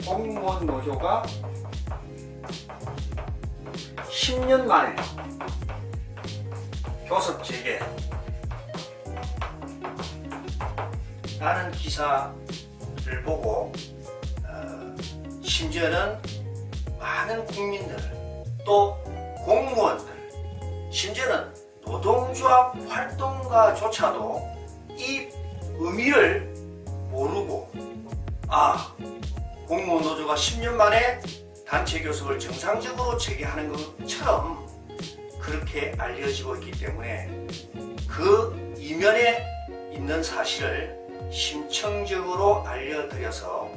공무원 노조가 10년 만에 교섭 재개 라는 기사를 보고 심지어는 많은 국민들 또 공무원들 심지어는 노동조합 활동가조차도 이 의미를 모르고 공무원 노조가 10년 만에 단체 교섭을 정상적으로 재개하는 것처럼 그렇게 알려지고 있기 때문에 그 이면에 있는 사실을 심층적으로 알려드려서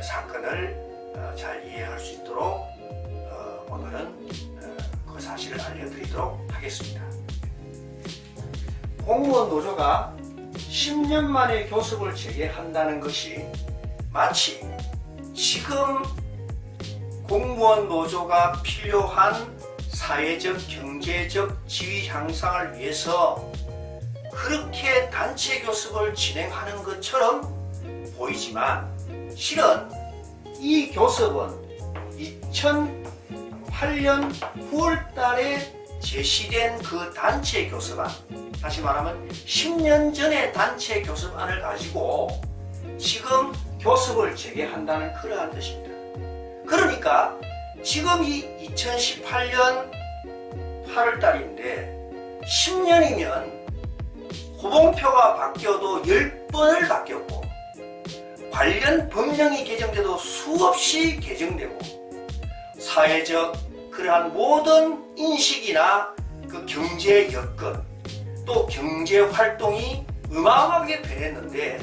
사건을 잘 이해할 수 있도록 오늘은 그 사실을 알려드리도록 하겠습니다. 공무원 노조가 10년 만에 교섭을 재개한다는 것이 마치 지금 공무원 노조가 필요한 사회적, 경제적 지위 향상을 위해서 그렇게 단체 교섭을 진행하는 것처럼 보이지만 실은 이 교섭은 2008년 9월 달에 제시된 그 단체 교섭안, 다시 말하면 10년 전의 단체 교섭안을 가지고 지금 교섭을 재개한다는 그러한 뜻입니다. 그러니까 지금 이 2018년 8월 달인데 10년이면 호봉표가 바뀌어도 10번을 바뀌었고 관련 법령이 개정돼도 수없이 개정되고 사회적 그러한 모든 인식이나 그 경제 여건 또 경제 활동이 어마어마하게 변했는데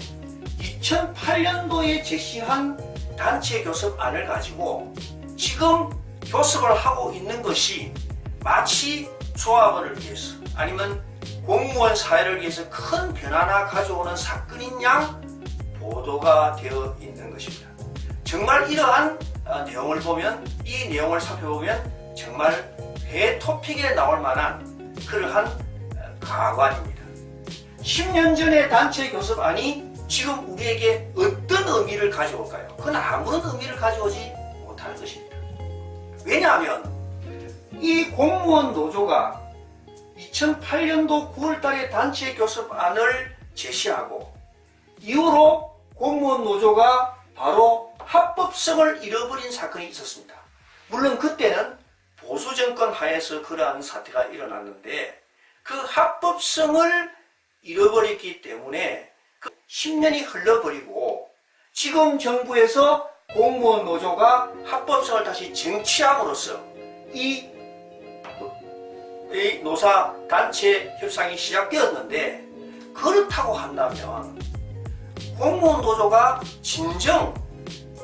2008년도에 제시한 단체 교섭안을 가지고 지금 교섭을 하고 있는 것이 마치 조합원을 위해서 아니면 공무원 사회를 위해서 큰 변화나 가져오는 사건인 양 보도가 되어 있는 것입니다. 정말 이러한 내용을 보면 이 내용을 살펴보면 정말 회 토픽에 나올 만한 그러한 가관입니다. 10년 전의 단체 교섭안이 지금 우리에게 어떤 의미를 가져올까요? 그건 아무런 의미를 가져오지 못하는 것입니다. 왜냐하면 이 공무원 노조가 2008년도 9월 달에 단체 교섭안을 제시하고 이후로 공무원 노조가 바로 합법성을 잃어버린 사건이 있었습니다. 물론 그때는 보수 정권 하에서 그러한 사태가 일어났는데 그 합법성을 잃어버렸기 때문에 10년이 흘러버리고 지금 정부에서 공무원 노조가 합법성을 다시 쟁취함으로써 이 노사 단체 협상이 시작되었는데 그렇다고 한다면 공무원 노조가 진정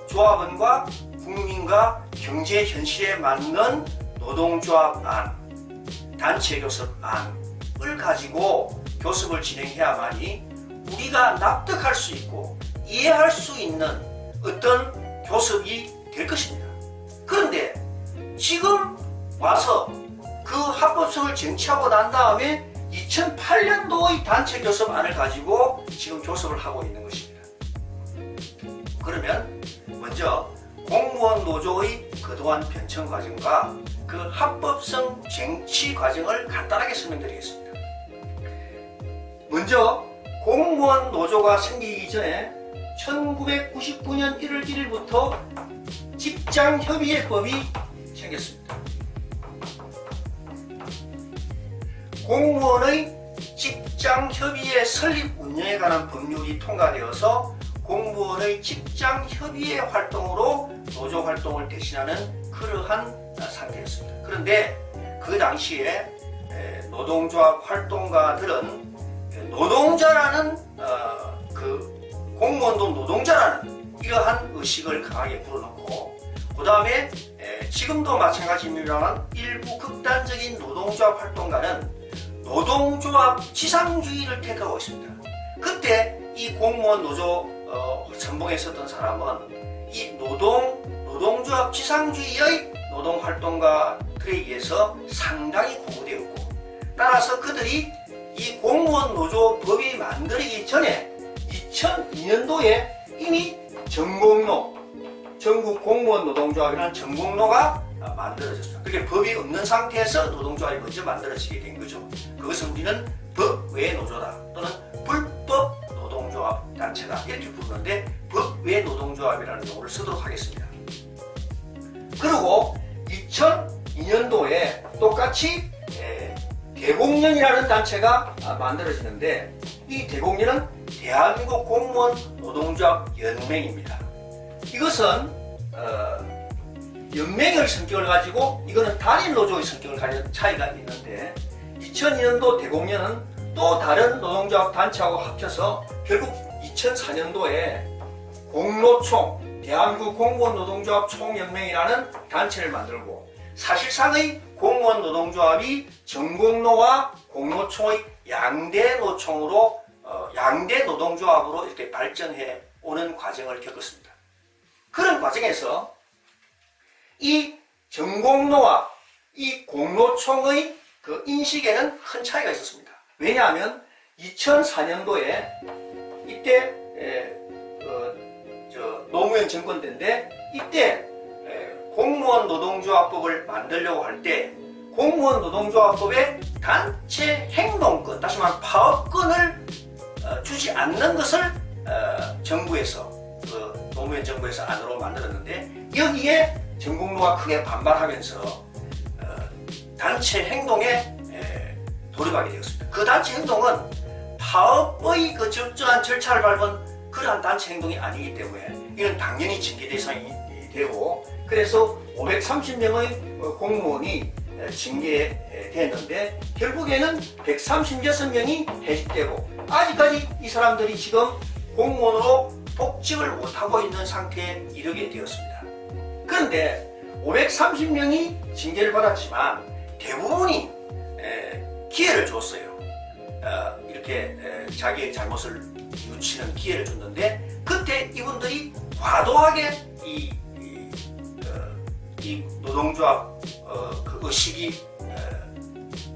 조합원과 국민과 경제 현실에 맞는 노동조합안, 단체 교섭안을 가지고 교섭을 진행해야만이 우리가 납득할 수 있고 이해할 수 있는 어떤 교섭이 될 것입니다. 그런데 지금 와서 그 합법성을 쟁취하고 난 다음에 2008년도의 단체 교섭안을 가지고 지금 교섭을 하고 있는 것입니다. 그러면 먼저 공무원 노조의 그동안 변천 과정과 그 합법성 쟁취 과정을 간단하게 설명드리겠습니다. 먼저 공무원 노조가 생기기 전에 1999년 1월 1일부터 직장협의회법이 생겼습니다. 공무원의 직장협의회 설립 운영에 관한 법률이 통과되어서 공무원의 직장협의회 활동으로 노조 활동을 대신하는 그러한 상태였습니다. 그런데 그 당시에 노동조합 활동가들은 노동자라는 그 공무원도 노동자라는 이러한 의식을 강하게 불어넣고 그 다음에 지금도 마찬가지입니다만 일부 극단적인 노동조합 활동가는 노동조합 지상주의를 택하고 있습니다. 그때 이 공무원 노조 선봉에 섰던 사람은 이 노동조합 지상주의의 노동활동가들에 의해서 상당히 고무되었고 따라서 그들이 이 공무원 노조 법이 만들어지기 전에 2002년도에 이미 전공로, 전국 공무원 노동조합이라는 전공로가 만들어졌습니다. 그게 법이 없는 상태에서 노동조합이 먼저 만들어지게 된 거죠. 그것은 우리는 법외 노조다 또는 불법 노동조합 단체다 이렇게 부르는데 법외 노동조합이라는 용어를 쓰도록 하겠습니다. 그리고 2002년도에 똑같이 대공련이라는 단체가 만들어지는데 이 대공련은 대한민국 공무원 노동조합 연맹입니다. 이것은 연맹의 성격을 가지고 이거는 단일 노조의 성격을 가진 차이가 있는데 2002년도 대공련은 또 다른 노동조합 단체하고 합쳐서 결국 2004년도에 공노총 대한민국 공무원 노동조합 총연맹이라는 단체를 만들고 사실상의 공무원 노동조합이 전공로와 공노총의 양대 노총으로 양대 노동조합으로 이렇게 발전해 오는 과정을 겪었습니다. 그런 과정에서 이 전공로와 이 공노총의 그 인식에는 큰 차이가 있었습니다. 왜냐하면 2004년도에 이때 노무현 정권 때인데 이때 공무원 노동조합법을 만들려고 할 때 공무원 노동조합법에 단체 행동권, 다시 말하면 파업권을 주지 않는 것을 정부에서 노무현 정부에서 안으로 만들었는데 여기에 전공로가 크게 반발하면서 단체 행동에 돌입하게 되었습니다. 그 단체 행동은 파업의 그 적절한 절차를 밟은 그러한 단체 행동이 아니기 때문에 이는 당연히 징계 대상이 되고 그래서 530명의 공무원이 징계됐는데 결국에는 136명이 해직되고 아직까지 이 사람들이 지금 공무원으로 복직을 못하고 있는 상태에 이르게 되었습니다. 그런데 530명이 징계를 받았지만 대부분이 기회를 줬어요. 이렇게 자기의 잘못을 뉘우치는 기회를 줬는데 그때 이분들이 과도하게 이 노동조합 그 의식이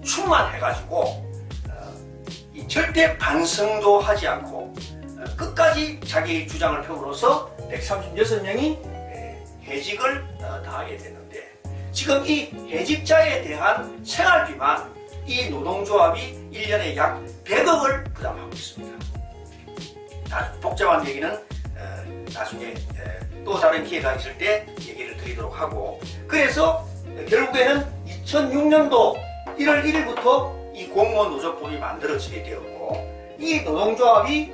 충만해가지고 절대 반성도 하지 않고 끝까지 자기 주장을 펴므로써 136명이 해직을 당하게 됐는데 지금 이 해직자에 대한 생활비만 이 노동조합이 1년에 약 100억을 부담하고 있습니다. 복잡한 얘기는 나중에 또 다른 기회가 있을 때 얘기를 드리도록 하고 그래서 결국에는 2006년도 1월 1일부터 이 공무원 노조법이 만들어지게 되었고 이 노동조합이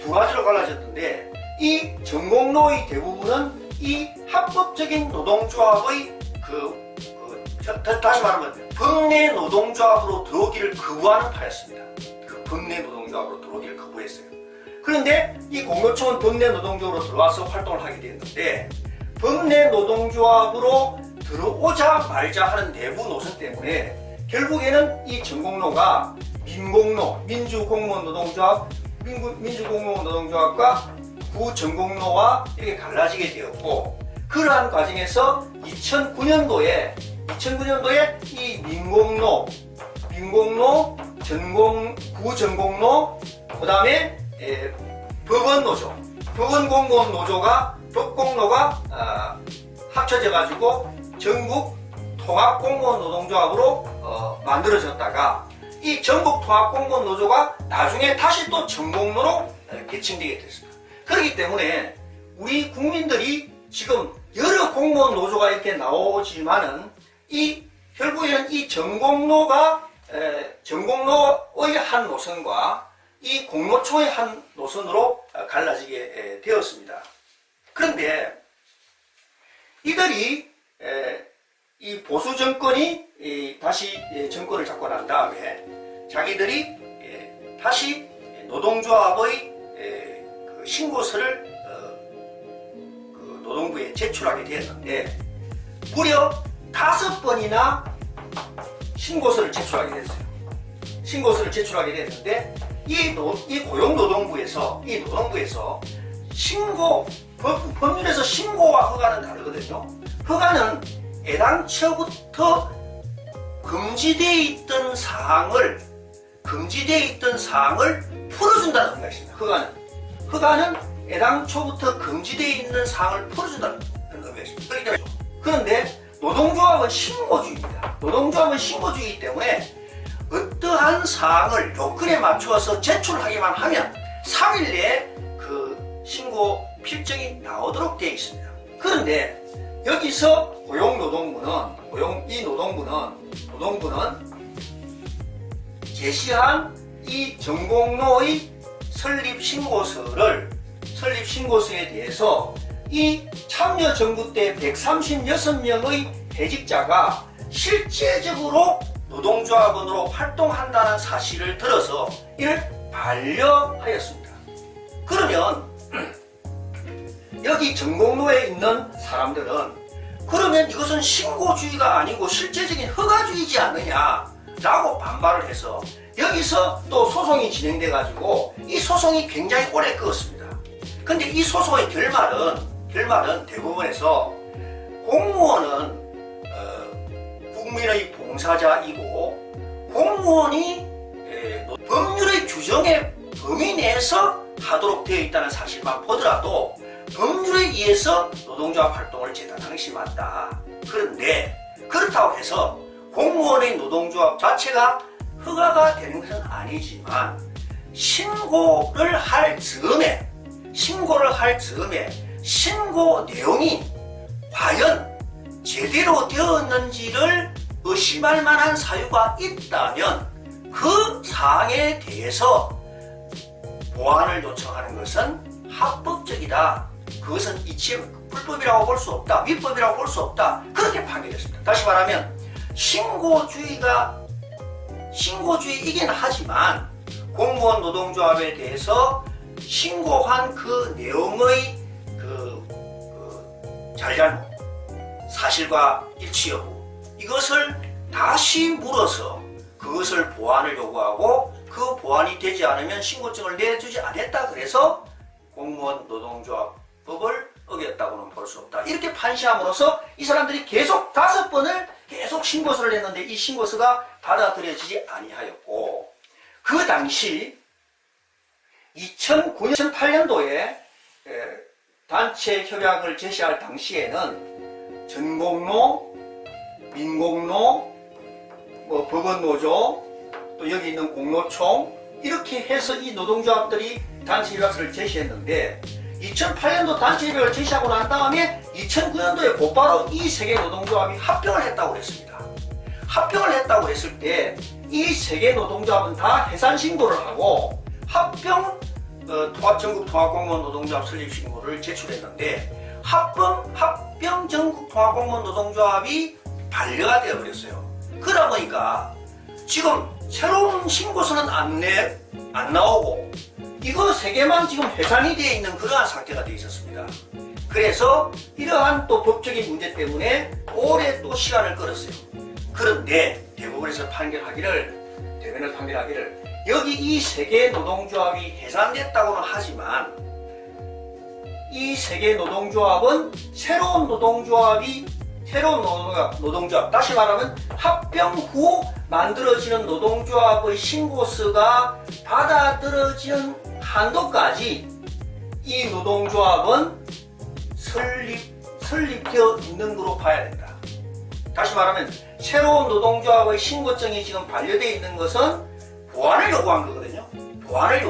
두 가지로 갈라졌는데 이 전공로의 대부분은 이 합법적인 노동조합의 다시 말하면 법내 노동조합으로 들어오기를 거부하는 파였습니다. 그 법내 노동조합으로 들어오기를 거부했어요. 그런데 이 공노총은 법내 노동조합으로 들어와서 활동을 하게 됐는데 법내 노동조합으로 들어오자 말자 하는 내부 노선 때문에 결국에는 이 전공로가 민공로, 민주공무원 노동조합, 민주공무원 노동조합과 구전공로와 이렇게 갈라지게 되었고 그러한 과정에서 2009년도에 이 민공로, 구전공로, 그 다음에 법원노조, 법원공무원노조가 법공로가 합쳐져 가지고 전국 통합공무원 노동조합으로 만들어졌다가 이 전국 통합공무원 노조가 나중에 다시 또 전공로로 개칭되게 됐습니다. 그렇기 때문에 우리 국민들이 지금 여러 공무원 노조가 이렇게 나오지만은 결국에는 이 전공로의 한 노선과 이 공노총의 한 노선으로 갈라지게 되었습니다. 그런데 이들이 이 보수 정권이 다시 정권을 잡고 난 다음에 자기들이 다시 노동조합의 신고서를 노동부에 제출하게 되었는데 무려 5번이나 신고서를 제출하게 됐어요. 신고서를 제출하게 됐는데 이 고용노동부에서 신고 법률에서 신고와 허가는 다르거든요. 허가는 애당초부터 금지되어 있던 사항을 풀어준다는 의미가 있습니다. 허가는 허가는 애당초부터 금지되어 있는 사항을 풀어준다는 의미였습니다. 그렇기 때문에 그런데 노동조합은 신고주의입니다. 노동조합은 신고주의이기 때문에 어떠한 사항을 요건에 맞추어서 제출하기만 하면 3일 내에 그 신고 필정이 나오도록 되어 있습니다. 그런데 여기서 노동부는 제시한 이 전공로의 설립신고서에 대해서 이 참여정부 때 136명의 퇴직자가 실제적으로 노동조합원으로 활동한다는 사실을 들어서 이를 반려하였습니다. 그러면 여기 전공로에 있는 사람들은 그러면 이것은 신고주의가 아니고 실제적인 허가주의지 않느냐라고 반발을 해서 여기서 또 소송이 진행돼 가지고 이 소송이 굉장히 오래 끌었습니다. 근데 이 소송의 결말은 대법원에서 공무원은 국민의 봉사자이고 공무원이 법률의 규정의 범위 내에서 하도록 되어 있다는 사실만 보더라도 법률에 의해서 노동조합 활동을 재단하는 것이 맞다. 그런데 그렇다고 해서 공무원의 노동조합 자체가 허가가 되는 것은 아니지만 신고를 할 즈음에 신고 내용이 과연 제대로 되었는지를 의심할 만한 사유가 있다면 그 사항에 대해서 보완을 요청하는 것은 합법적이다. 그것은 불법이라고 볼 수 없다. 위법이라고 볼 수 없다. 그렇게 판결했습니다. 다시 말하면 신고주의이긴 하지만 공무원 노동조합에 대해서 신고한 그 내용의 잘잘못, 사실과 일치 여부 이것을 다시 물어서 그것을 보완을 요구하고 그 보완이 되지 않으면 신고증을 내주지 않았다. 그래서 공무원 노동조합법을 어겼다고는 볼 수 없다. 이렇게 판시함으로써 이 사람들이 계속 5번을 계속 신고서를 냈는데 이 신고서가 받아들여지지 아니하였고 그 당시 2008년도에 단체 협약을 제시할 당시에는 전공로, 민공로, 법원노조, 또 여기 있는 공로총 이렇게 해서 이 노동조합들이 단체 협약서를 제시했는데 2008년도 단체 협약을 제시하고 난 다음에 2009년도에 곧바로 이 세 개 노동조합이 합병을 했다고 그랬습니다. 합병을 했다고 했을 때 이 세 개 노동조합은 다 해산 신고를 하고 합병 전국 통합공무원 노동조합 설립 신고를 제출했는데 합병 전국 통합공무원 노동조합이 반려가 되어버렸어요. 그러다 보니까 지금 새로운 신고서는 안 나오고 이거 세 개만 지금 해산이 되어 있는 그러한 상태가 되어 있었습니다. 그래서 이러한 또 법적인 문제 때문에 오래 또 시간을 끌었어요. 그런데 대법원에서 판결하기를 여기 이 세 개 노동조합이 해산됐다고는 하지만 이 세 개 노동조합은 새로운 노동조합, 다시 말하면 합병 후 만들어지는 노동조합의 신고서가 받아들여지는 한도까지 이 노동조합은 설립되어 있는 거로 봐야 된다. 다시 말하면 새로운 노동조합의 신고증이 지금 반려되어 있는 것은 보완을 요구한 거거든요. 보완을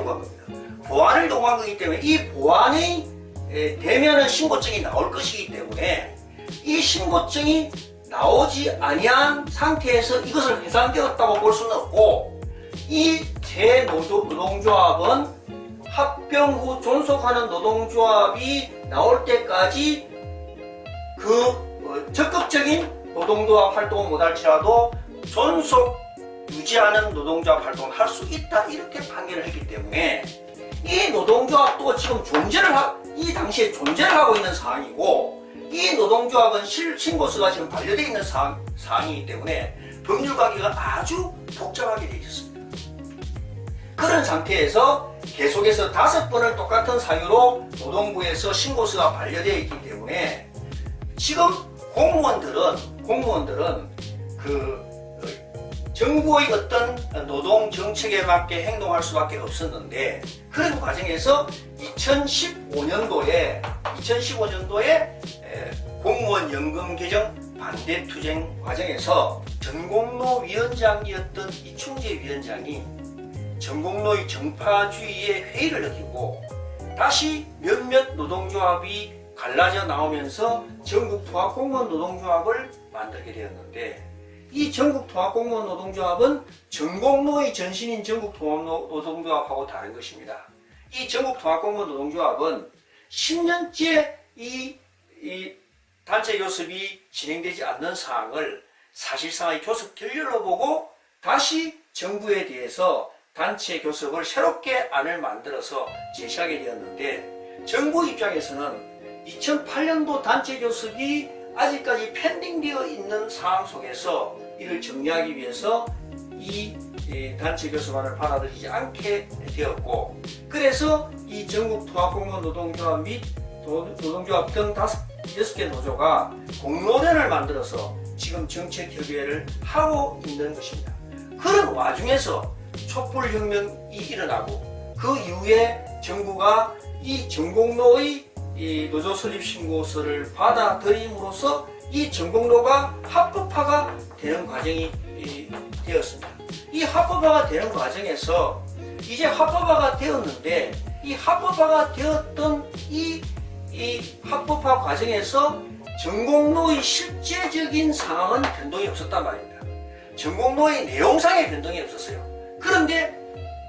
요구한 거기 때문에 이 보완이 되면은 신고증이 나올 것이기 때문에 이 신고증이 나오지 아니한 상태에서 이것을 해산되었다고 볼 수는 없고 이 세 노동조합은 합병 후 존속하는 노동조합이 나올 때까지 적극적인 노동조합 활동은 못할지라도 존속 유지하는 노동조합 활동을 할 수 있다 이렇게 판결을 했기 때문에 이 노동조합도 지금 이 당시에 존재를 하고 있는 상황이고 이 노동조합은 신고서가 지금 반려되어 있는 상황이기 때문에 법률 관계가 아주 복잡하게 되어 있었습니다. 그런 상태에서 계속해서 5번을 똑같은 사유로 노동부에서 신고서가 반려되어 있기 때문에 지금 공무원들은 정부의 어떤 노동 정책에 맞게 행동할 수밖에 없었는데 그런 과정에서 2015년도에 공무원 연금 개정 반대 투쟁 과정에서 전공로 위원장이었던 이충재 위원장이 전공로의 정파주의의 회의를 느끼고 다시 몇몇 노동조합이 갈라져 나오면서 전국통합공무원 노동조합을 만들게 되었는데 이 전국통합공무원 노동조합은 전공로의 전신인 전국통합노동조합하고 다른 것입니다. 이 전국통합공무원 노동조합은 10년째 이 단체 교섭이 진행되지 않는 사항을 사실상의 교섭 결렬로 보고 다시 정부에 대해서 단체 교섭을 새롭게 안을 만들어서 제시하게 되었는데 정부 입장에서는 2008년도 단체 교섭이 아직까지 펜딩되어 있는 상황 속에서 이를 정리하기 위해서 이 단체 교섭안을 받아들이지 않게 되었고 그래서 이 전국통합공무원 노동조합 및 노동조합 등 6개 노조가 공로련을 만들어서 지금 정책협의회를 하고 있는 것입니다. 그런 와중에서 촛불혁명이 일어나고 그 이후에 정부가 이 전공로의 이 노조 설립 신고서를 받아들임으로써 이 전공로가 합법화가 되는 과정이 되었습니다. 이 합법화가 되는 과정에서 이제 합법화가 되었는데 이 합법화가 되었던 이 합법화 과정에서 전공로의 실제적인 상황은 변동이 없었단 말입니다. 전공로의 내용상의 변동이 없었어요. 그런데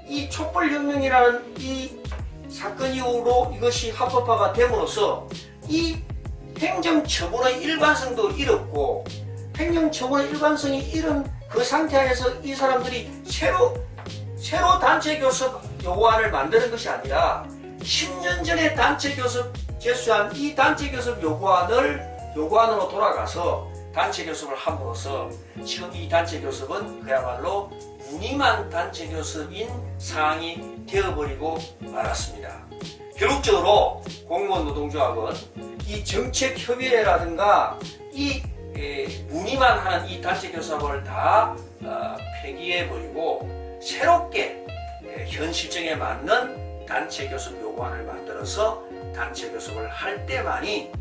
이 촛불혁명이라는 이 사건 이후로 이것이 합법화가 됨으로써 이 행정처분의 일관성도 잃었고 행정처분의 일관성이 잃은 그 상태 안에서 이 사람들이 새로 단체 교섭 요구안을 만드는 것이 아니라 10년 전에 단체 교섭 제수한 이 단체 교섭 요구안으로 돌아가서 단체 교섭을 함으로써 지금 이 단체 교섭은 그야말로 무늬만 단체 교섭인 상황이 되어버리고 말았습니다. 결국적으로 공무원 노동조합은 이 정책협의회라든가 이 무늬만 하는 이 단체 교섭을 다 폐기해버리고 새롭게 현 실정에 맞는 단체 교섭 요구안을 만들어서 단체 교섭을 할 때만이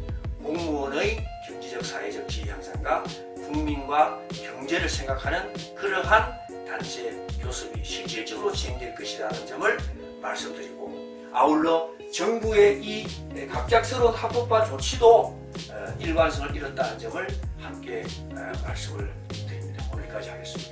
공무원의 경제적 사회적 지위 향상과 국민과 경제를 생각하는 그러한 단체 교섭이 실질적으로 진행될 것이라는 점을 말씀드리고 아울러 정부의 이 갑작스러운 합법화 조치도 일관성을 잃었다는 점을 함께 말씀을 드립니다. 오늘까지 하겠습니다.